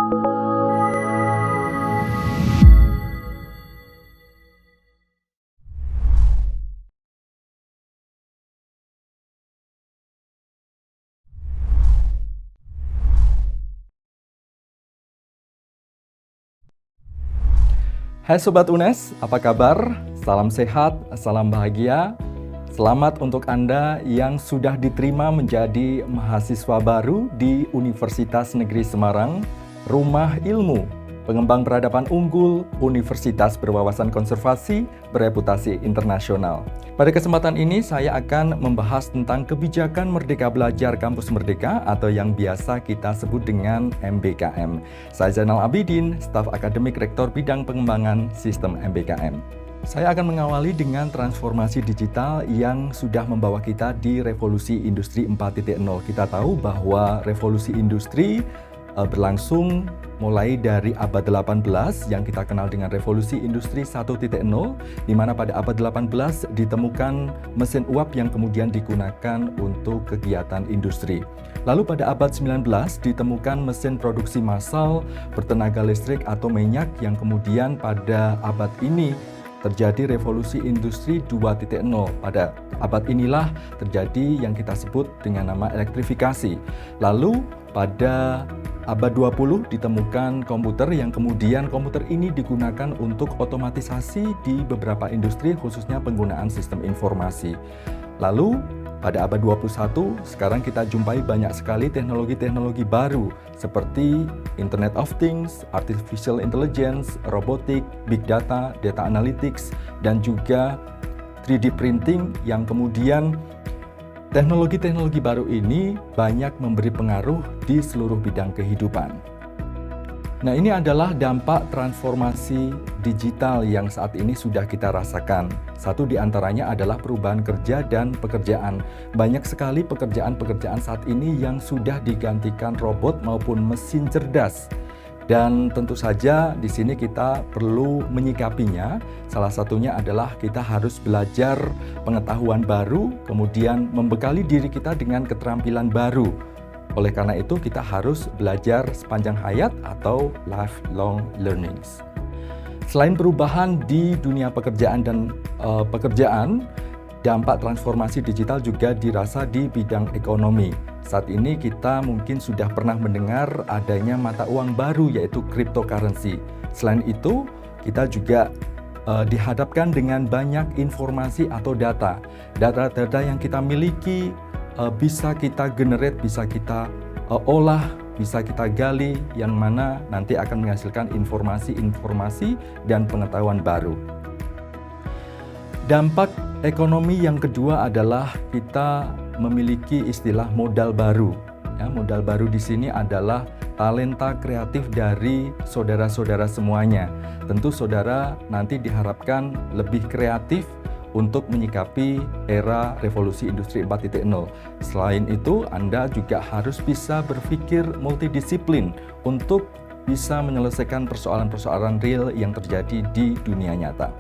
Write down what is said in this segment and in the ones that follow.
Hai Sobat UNES, apa kabar? Salam sehat, salam bahagia. Selamat untuk Anda yang sudah diterima menjadi mahasiswa baru di Universitas Negeri Semarang, Rumah Ilmu, Pengembang Peradaban Unggul, Universitas Berwawasan Konservasi, Bereputasi Internasional. Pada kesempatan ini saya akan membahas tentang kebijakan Merdeka Belajar Kampus Merdeka atau yang biasa kita sebut dengan MBKM. Saya Zainal Abidin, staf akademik Rektor Bidang Pengembangan Sistem MBKM. Saya akan mengawali dengan transformasi digital yang sudah membawa kita di revolusi industri 4.0. Kita tahu bahwa revolusi industri berlangsung mulai dari abad 18 yang kita kenal dengan revolusi industri 1.0, di mana pada abad 18 ditemukan mesin uap yang kemudian digunakan untuk kegiatan industri. Lalu pada abad 19 ditemukan mesin produksi massal bertenaga listrik atau minyak yang kemudian pada abad ini terjadi revolusi industri 2.0. Pada abad inilah terjadi yang kita sebut dengan nama elektrifikasi. Lalu pada abad 20 ditemukan komputer yang kemudian komputer ini digunakan untuk otomatisasi di beberapa industri khususnya penggunaan sistem informasi. Lalu pada abad 21 sekarang kita jumpai banyak sekali teknologi-teknologi baru seperti Internet of Things, Artificial Intelligence, Robotik, Big Data, Data Analytics, dan juga 3D Printing yang kemudian teknologi-teknologi baru ini banyak memberi pengaruh di seluruh bidang kehidupan. Nah, ini adalah dampak transformasi digital yang saat ini sudah kita rasakan. Satu di antaranya adalah perubahan kerja dan pekerjaan. Banyak sekali pekerjaan-pekerjaan saat ini yang sudah digantikan robot maupun mesin cerdas. Dan tentu saja di sini kita perlu menyikapinya. Salah satunya adalah kita harus belajar pengetahuan baru, kemudian membekali diri kita dengan keterampilan baru. Oleh karena itu kita harus belajar sepanjang hayat atau lifelong learnings. Selain perubahan di dunia pekerjaan dan pekerjaan, dampak transformasi digital juga dirasa di bidang ekonomi. Saat ini kita mungkin sudah pernah mendengar adanya mata uang baru yaitu cryptocurrency. Selain itu, kita juga dihadapkan dengan banyak informasi atau data. Data-data yang kita miliki bisa kita generate, bisa kita olah, bisa kita gali, yang mana nanti akan menghasilkan informasi-informasi dan pengetahuan baru. Dampak ekonomi yang kedua adalah kita memiliki istilah modal baru. Ya, modal baru di sini adalah talenta kreatif dari saudara-saudara semuanya. Tentu saudara nanti diharapkan lebih kreatif untuk menyikapi era revolusi industri 4.0. Selain itu, Anda juga harus bisa berpikir multidisiplin untuk bisa menyelesaikan persoalan-persoalan real yang terjadi di dunia nyata.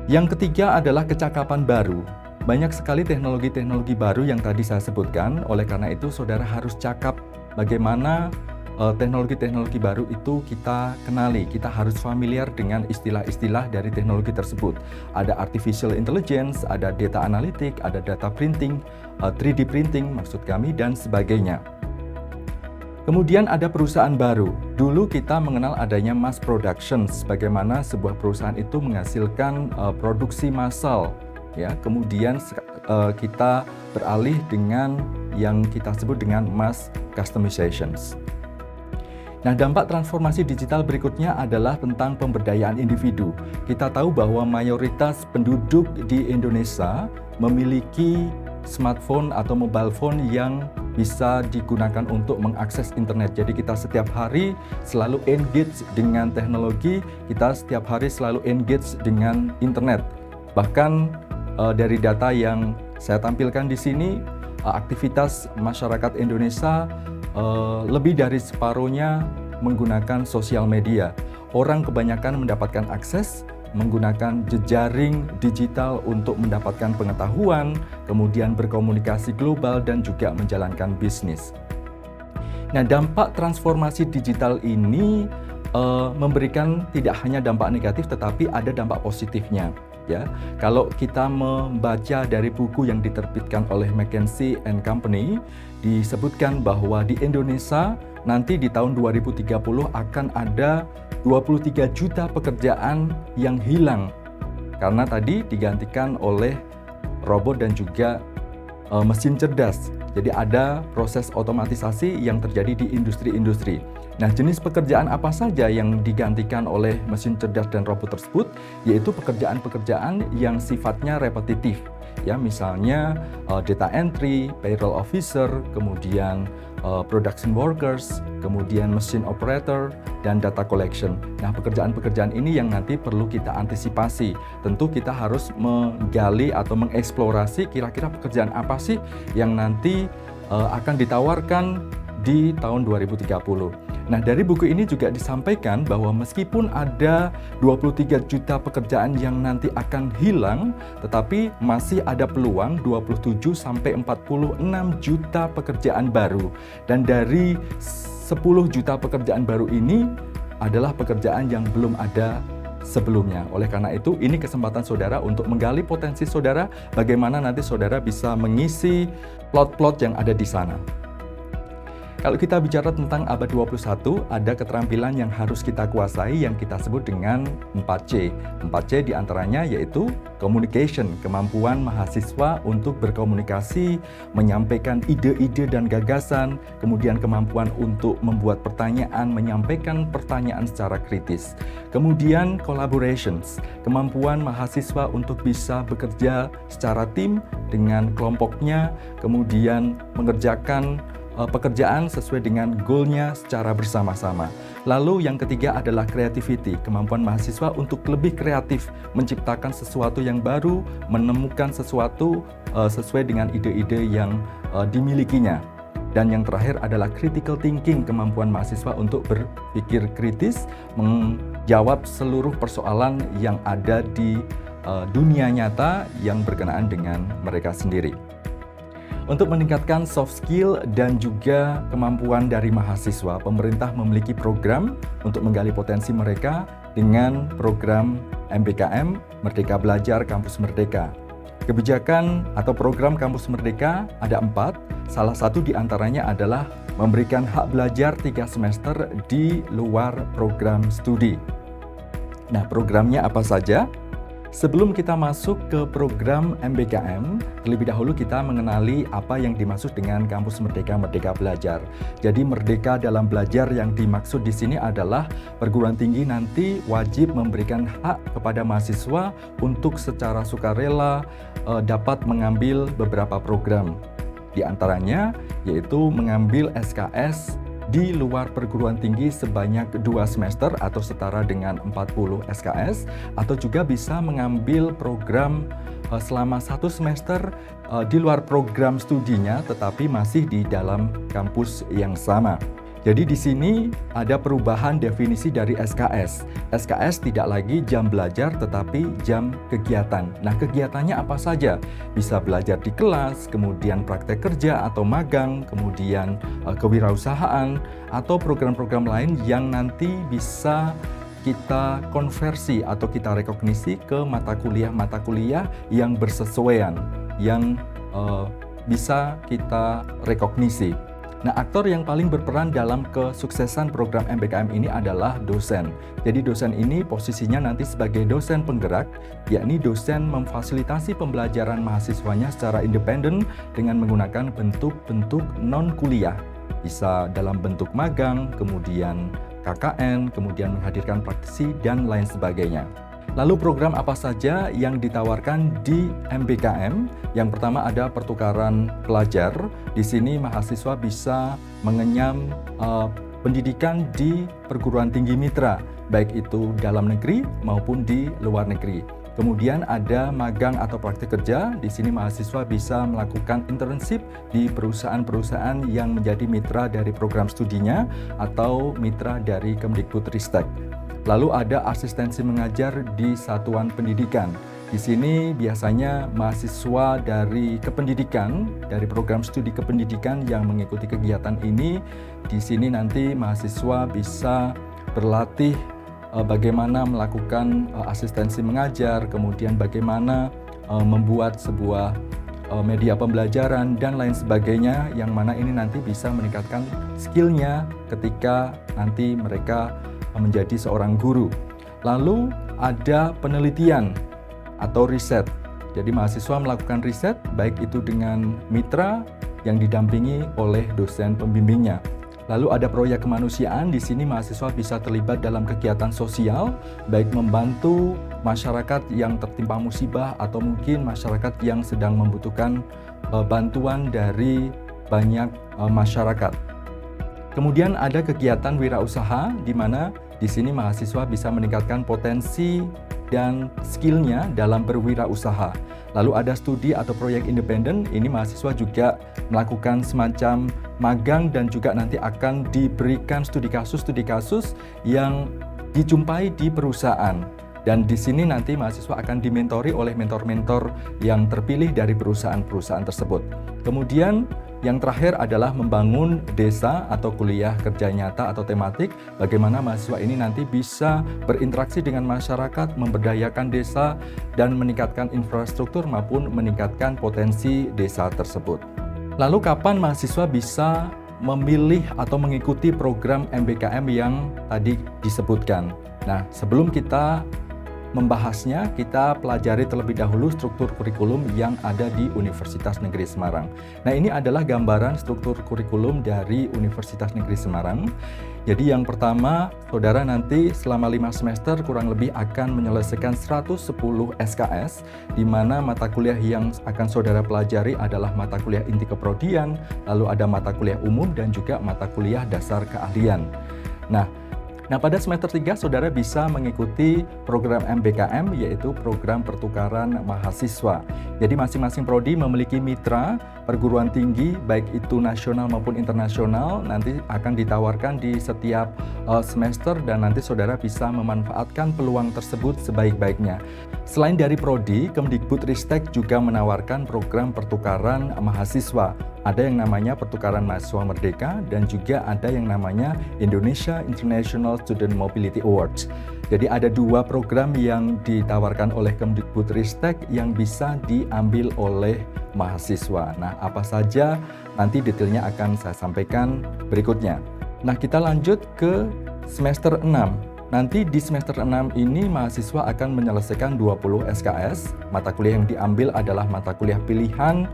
Yang ketiga adalah kecakapan baru. Banyak sekali teknologi-teknologi baru yang tadi saya sebutkan, oleh karena itu saudara harus cakap bagaimana teknologi-teknologi baru itu kita kenali, kita harus familiar dengan istilah-istilah dari teknologi tersebut. Ada artificial intelligence, ada data analytic, ada data printing, 3D printing maksud kami, dan sebagainya. Kemudian ada perusahaan baru. Dulu kita mengenal adanya mass production, bagaimana sebuah perusahaan itu menghasilkan produksi massal. Ya, kemudian kita beralih dengan yang kita sebut dengan mass customizations. Nah, dampak transformasi digital berikutnya adalah tentang pemberdayaan individu. Kita tahu bahwa mayoritas penduduk di Indonesia memiliki smartphone atau mobile phone yang bisa digunakan untuk mengakses internet. Jadi kita setiap hari selalu engage dengan teknologi, kita setiap hari selalu engage dengan internet. Bahkan dari data yang saya tampilkan di sini, aktivitas masyarakat Indonesia lebih dari separuhnya menggunakan sosial media. Orang kebanyakan mendapatkan akses menggunakan jejaring digital untuk mendapatkan pengetahuan, kemudian berkomunikasi global dan juga menjalankan bisnis. Nah, dampak transformasi digital ini memberikan tidak hanya dampak negatif tetapi ada dampak positifnya. Ya, kalau kita membaca dari buku yang diterbitkan oleh McKinsey & Company, disebutkan bahwa di Indonesia nanti di tahun 2030 akan ada 23 juta pekerjaan yang hilang karena tadi digantikan oleh robot dan juga mesin cerdas. Jadi ada proses otomatisasi yang terjadi di industri-industri. Nah, jenis pekerjaan apa saja yang digantikan oleh mesin cerdas dan robot tersebut? Yaitu pekerjaan-pekerjaan yang sifatnya repetitif. Ya, misalnya data entry, payroll officer, kemudian production workers, kemudian machine operator, dan data collection. Nah, pekerjaan-pekerjaan ini yang nanti perlu kita antisipasi. Tentu kita harus menggali atau mengeksplorasi kira-kira pekerjaan apa sih yang nanti akan ditawarkan di tahun 2030. Nah, dari buku ini juga disampaikan bahwa meskipun ada 23 juta pekerjaan yang nanti akan hilang, tetapi masih ada peluang 27 sampai 46 juta pekerjaan baru. Dan dari 10 juta pekerjaan baru ini adalah pekerjaan yang belum ada sebelumnya. Oleh karena itu, ini kesempatan saudara untuk menggali potensi saudara, bagaimana nanti saudara bisa mengisi plot-plot yang ada di sana. Kalau kita bicara tentang abad 21, ada keterampilan yang harus kita kuasai yang kita sebut dengan 4C. 4C diantaranya yaitu communication, kemampuan mahasiswa untuk berkomunikasi, menyampaikan ide-ide dan gagasan, kemudian kemampuan untuk membuat pertanyaan, menyampaikan pertanyaan secara kritis. Kemudian collaborations, kemampuan mahasiswa untuk bisa bekerja secara tim dengan kelompoknya, kemudian mengerjakan pekerjaan sesuai dengan goalnya secara bersama-sama. Lalu yang ketiga adalah creativity, kemampuan mahasiswa untuk lebih kreatif, menciptakan sesuatu yang baru, menemukan sesuatu sesuai dengan ide-ide yang dimilikinya. Dan yang terakhir adalah critical thinking, kemampuan mahasiswa untuk berpikir kritis, menjawab seluruh persoalan yang ada di dunia nyata yang berkenaan dengan mereka sendiri. Untuk meningkatkan soft skill dan juga kemampuan dari mahasiswa, pemerintah memiliki program untuk menggali potensi mereka dengan program MBKM, Merdeka Belajar Kampus Merdeka. Kebijakan atau program Kampus Merdeka ada 4, salah satu diantaranya adalah memberikan hak belajar 3 semester di luar program studi. Nah, programnya apa saja? Sebelum kita masuk ke program MBKM, terlebih dahulu kita mengenali apa yang dimaksud dengan Kampus Merdeka Merdeka Belajar. Jadi merdeka dalam belajar yang dimaksud di sini adalah perguruan tinggi nanti wajib memberikan hak kepada mahasiswa untuk secara sukarela dapat mengambil beberapa program. Di antaranya yaitu mengambil SKS di luar perguruan tinggi sebanyak 2 semester atau setara dengan 40 SKS, atau juga bisa mengambil program selama 1 semester di luar program studinya tetapi masih di dalam kampus yang sama. Jadi di sini ada perubahan definisi dari SKS. SKS tidak lagi jam belajar tetapi jam kegiatan. Nah, kegiatannya apa saja? Bisa belajar di kelas, kemudian praktek kerja atau magang, kemudian kewirausahaan atau program-program lain yang nanti bisa kita konversi atau kita rekognisi ke mata kuliah yang bersesuaian, yang bisa kita rekognisi. Nah, aktor yang paling berperan dalam kesuksesan program MBKM ini adalah dosen. Jadi dosen ini posisinya nanti sebagai dosen penggerak, yakni dosen memfasilitasi pembelajaran mahasiswanya secara independen dengan menggunakan bentuk-bentuk non-kuliah. Bisa dalam bentuk magang, kemudian KKN, kemudian menghadirkan praktisi, dan lain sebagainya. Lalu program apa saja yang ditawarkan di MBKM? Yang pertama ada pertukaran pelajar. Di sini mahasiswa bisa mengenyam pendidikan di perguruan tinggi mitra, baik itu dalam negeri maupun di luar negeri. Kemudian ada magang atau praktik kerja. Di sini mahasiswa bisa melakukan internship di perusahaan-perusahaan yang menjadi mitra dari program studinya atau mitra dari Kemdikbudristek. Lalu ada asistensi mengajar di satuan pendidikan. Di sini biasanya mahasiswa dari kependidikan, dari program studi kependidikan yang mengikuti kegiatan ini, di sini nanti mahasiswa bisa berlatih bagaimana melakukan asistensi mengajar, kemudian bagaimana membuat sebuah media pembelajaran dan lain sebagainya, yang mana ini nanti bisa meningkatkan skillnya ketika nanti mereka menjadi seorang guru. Lalu ada penelitian atau riset. Jadi mahasiswa melakukan riset baik itu dengan mitra yang didampingi oleh dosen pembimbingnya. Lalu ada proyek kemanusiaan. Di sini mahasiswa bisa terlibat dalam kegiatan sosial, baik membantu masyarakat yang tertimpa musibah atau mungkin masyarakat yang sedang membutuhkan bantuan dari banyak masyarakat. Kemudian ada kegiatan wirausaha, di mana di sini mahasiswa bisa meningkatkan potensi dan skillnya dalam berwirausaha. Lalu ada studi atau proyek independen, ini mahasiswa juga melakukan semacam magang dan juga nanti akan diberikan studi kasus yang dijumpai di perusahaan. Dan di sini nanti mahasiswa akan dimentori oleh mentor-mentor yang terpilih dari perusahaan-perusahaan tersebut. Kemudian yang terakhir adalah membangun desa atau kuliah kerja nyata atau tematik. Bagaimana mahasiswa ini nanti bisa berinteraksi dengan masyarakat, memberdayakan desa, dan meningkatkan infrastruktur maupun meningkatkan potensi desa tersebut. Lalu kapan mahasiswa bisa memilih atau mengikuti program MBKM yang tadi disebutkan? Nah, sebelum kita membahasnya, kita pelajari terlebih dahulu struktur kurikulum yang ada di Universitas Negeri Semarang. Nah, ini adalah gambaran struktur kurikulum dari Universitas Negeri Semarang. Jadi yang pertama, saudara nanti selama 5 semester kurang lebih akan menyelesaikan 110 SKS, di mana mata kuliah yang akan saudara pelajari adalah mata kuliah inti keprodian, lalu ada mata kuliah umum dan juga mata kuliah dasar keahlian. Nah, pada semester 3 saudara bisa mengikuti program MBKM, yaitu program pertukaran mahasiswa. Jadi masing-masing prodi memiliki mitra perguruan tinggi, baik itu nasional maupun internasional, nanti akan ditawarkan di setiap semester dan nanti saudara bisa memanfaatkan peluang tersebut sebaik-baiknya. Selain dari prodi, Kemdikbudristek juga menawarkan program pertukaran mahasiswa. Ada yang namanya pertukaran mahasiswa merdeka dan juga ada yang namanya Indonesia International Student Mobility Awards. Jadi ada 2 program yang ditawarkan oleh Kemdikbudristek yang bisa diambil oleh mahasiswa. Nah, apa saja nanti detailnya akan saya sampaikan berikutnya. Nah, kita lanjut ke semester 6. Nanti di semester 6 ini mahasiswa akan menyelesaikan 20 SKS. Mata kuliah yang diambil adalah mata kuliah pilihan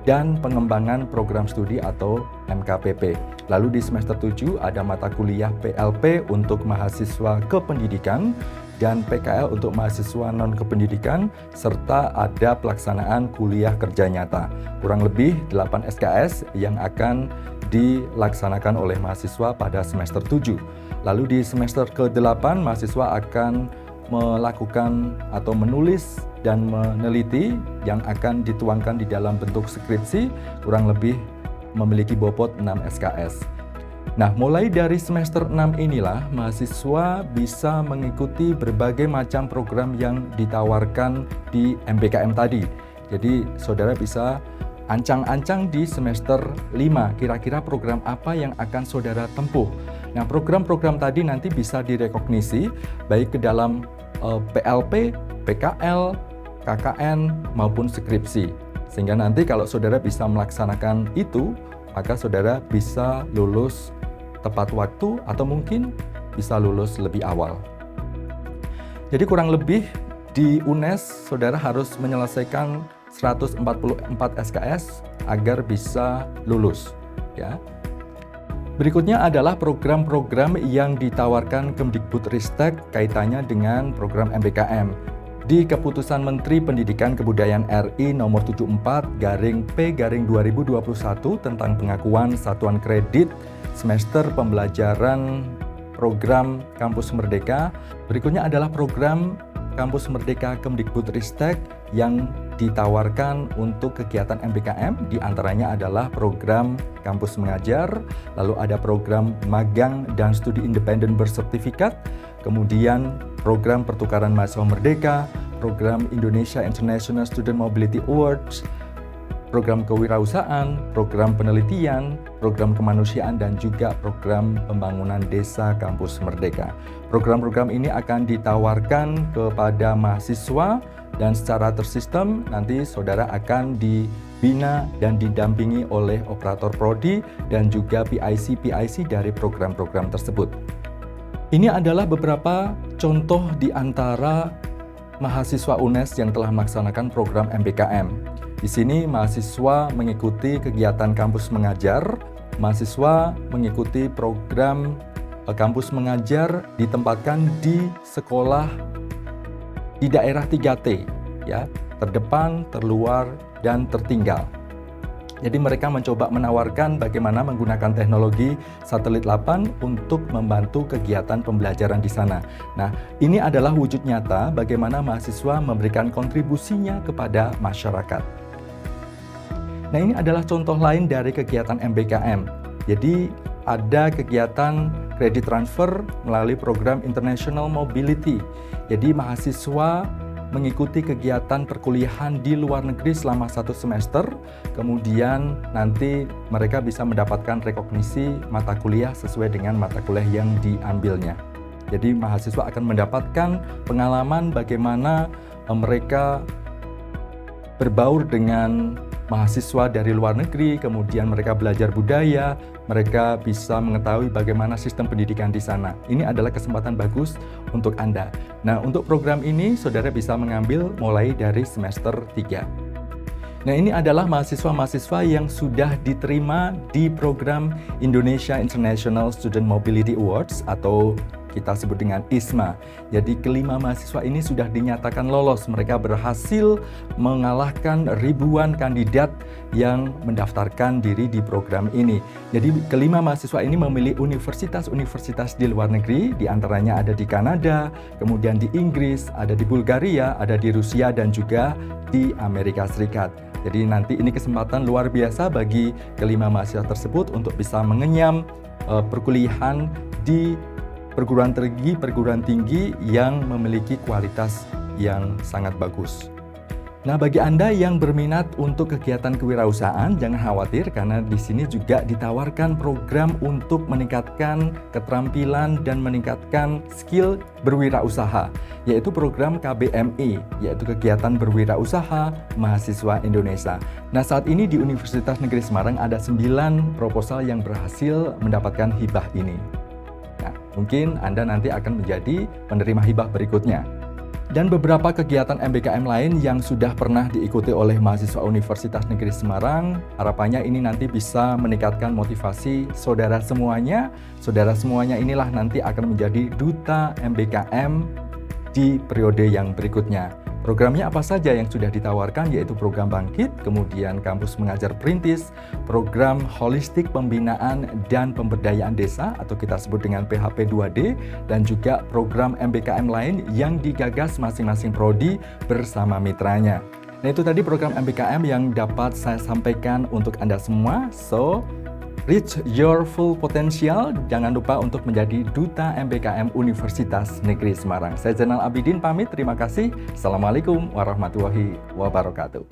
dan pengembangan program studi atau MKPP. Lalu di semester 7 ada mata kuliah PLP untuk mahasiswa kependidikan dan PKL untuk mahasiswa non-kependidikan, serta ada pelaksanaan kuliah kerja nyata. Kurang lebih 8 SKS yang akan dilaksanakan oleh mahasiswa pada semester 7. Lalu di semester ke-8 mahasiswa akan melakukan atau menulis dan meneliti yang akan dituangkan di dalam bentuk skripsi, kurang lebih memiliki bobot 6 SKS. Nah, mulai dari semester 6 inilah mahasiswa bisa mengikuti berbagai macam program yang ditawarkan di MBKM tadi. Jadi, saudara bisa ancang-ancang di semester 5, kira-kira program apa yang akan saudara tempuh. Nah, program-program tadi nanti bisa direkognisi baik ke dalam PLP, PKL, KKN, maupun skripsi. Sehingga nanti kalau saudara bisa melaksanakan itu, maka saudara bisa lulus tepat waktu atau mungkin bisa lulus lebih awal. Jadi kurang lebih di UNES, saudara harus menyelesaikan 144 SKS agar bisa lulus. Ya. Berikutnya adalah program-program yang ditawarkan Kemdikbudristek kaitannya dengan program MBKM. Di Keputusan Menteri Pendidikan Kebudayaan RI nomor 74/P/2021 tentang pengakuan satuan kredit semester pembelajaran program Kampus Merdeka. Berikutnya adalah program Kampus Merdeka Kemdikbudristek yang ditawarkan untuk kegiatan MBKM, diantaranya adalah program Kampus Mengajar, lalu ada program Magang dan Studi Independen Bersertifikat, kemudian program Pertukaran Mahasiswa Merdeka, program Indonesia International Student Mobility Awards, program kewirausahaan, program penelitian, program kemanusiaan, dan juga program pembangunan desa kampus merdeka. Program-program ini akan ditawarkan kepada mahasiswa dan secara tersistem nanti saudara akan dibina dan didampingi oleh operator prodi dan juga PIC dari program-program tersebut. Ini adalah beberapa contoh di antara mahasiswa UNES yang telah melaksanakan program MBKM. Di sini mahasiswa mengikuti kegiatan kampus mengajar, mahasiswa mengikuti program kampus mengajar ditempatkan di sekolah di daerah 3T, ya, terdepan, terluar, dan tertinggal. Jadi mereka mencoba menawarkan bagaimana menggunakan teknologi satelit 8 untuk membantu kegiatan pembelajaran di sana. Nah, ini adalah wujud nyata bagaimana mahasiswa memberikan kontribusinya kepada masyarakat. Nah, ini adalah contoh lain dari kegiatan MBKM. Jadi, ada kegiatan kredit transfer melalui program International Mobility. Jadi, mahasiswa mengikuti kegiatan perkuliahan di luar negeri selama 1 semester, kemudian nanti mereka bisa mendapatkan rekognisi mata kuliah sesuai dengan mata kuliah yang diambilnya. Jadi, mahasiswa akan mendapatkan pengalaman bagaimana mereka berbaur dengan mahasiswa dari luar negeri, kemudian mereka belajar budaya, mereka bisa mengetahui bagaimana sistem pendidikan di sana. Ini adalah kesempatan bagus untuk Anda. Nah, untuk program ini, saudara bisa mengambil mulai dari semester 3. Nah, ini adalah mahasiswa-mahasiswa yang sudah diterima di program Indonesia International Student Mobility Awards atau kita sebut dengan ISMA. Jadi kelima mahasiswa ini sudah dinyatakan lolos. Mereka berhasil mengalahkan ribuan kandidat yang mendaftarkan diri di program ini. Jadi kelima mahasiswa ini memilih universitas-universitas di luar negeri, di antaranya ada di Kanada, kemudian di Inggris, ada di Bulgaria, ada di Rusia, dan juga di Amerika Serikat. Jadi nanti ini kesempatan luar biasa bagi kelima mahasiswa tersebut untuk bisa mengenyam perkuliahan di perguruan tinggi yang memiliki kualitas yang sangat bagus. Nah, bagi Anda yang berminat untuk kegiatan kewirausahaan, jangan khawatir karena di sini juga ditawarkan program untuk meningkatkan keterampilan dan meningkatkan skill berwirausaha, yaitu program KBMI, yaitu kegiatan berwirausaha mahasiswa Indonesia. Nah, saat ini di Universitas Negeri Semarang ada 9 proposal yang berhasil mendapatkan hibah ini. Nah, mungkin Anda nanti akan menjadi penerima hibah berikutnya. Dan beberapa kegiatan MBKM lain yang sudah pernah diikuti oleh mahasiswa Universitas Negeri Semarang, harapannya ini nanti bisa meningkatkan motivasi saudara semuanya. Saudara semuanya inilah nanti akan menjadi duta MBKM di periode yang berikutnya. Programnya apa saja yang sudah ditawarkan, yaitu program Bangkit, kemudian kampus mengajar perintis, program holistik pembinaan dan pemberdayaan desa atau kita sebut dengan PHP 2D, dan juga program MBKM lain yang digagas masing-masing prodi bersama mitranya. Nah, itu tadi program MBKM yang dapat saya sampaikan untuk Anda semua. So, reach your full potential. Jangan lupa untuk menjadi duta MBKM Universitas Negeri Semarang. Saya Zainal Abidin pamit. Terima kasih. Assalamualaikum warahmatullahi wabarakatuh.